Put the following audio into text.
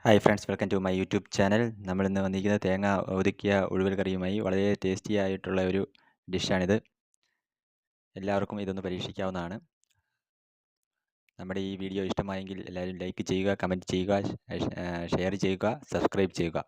Hi friends, welcome to my YouTube channel. നമ്മളിന്ന് വന്നിരിക്കുന്നത് തേങ്ങ ഒതുക്കിയ ഉഴുവൽ കറിയുമായി വളരെ ടേസ്റ്റി ആയിട്ടുള്ള ഒരു ഡിഷാണിത്. എല്ലാവർക്കും ഇതൊന്ന് പരീക്ഷിക്കാവുന്നതാണ്. നമ്മുടെ ഈ വീഡിയോ ഇഷ്ടമായെങ്കിൽ എല്ലാവരും ലൈക്ക് ചെയ്യുക, കമൻറ്റ് ചെയ്യുക, ഷെയർ ചെയ്യുക, സബ്സ്ക്രൈബ് ചെയ്യുക.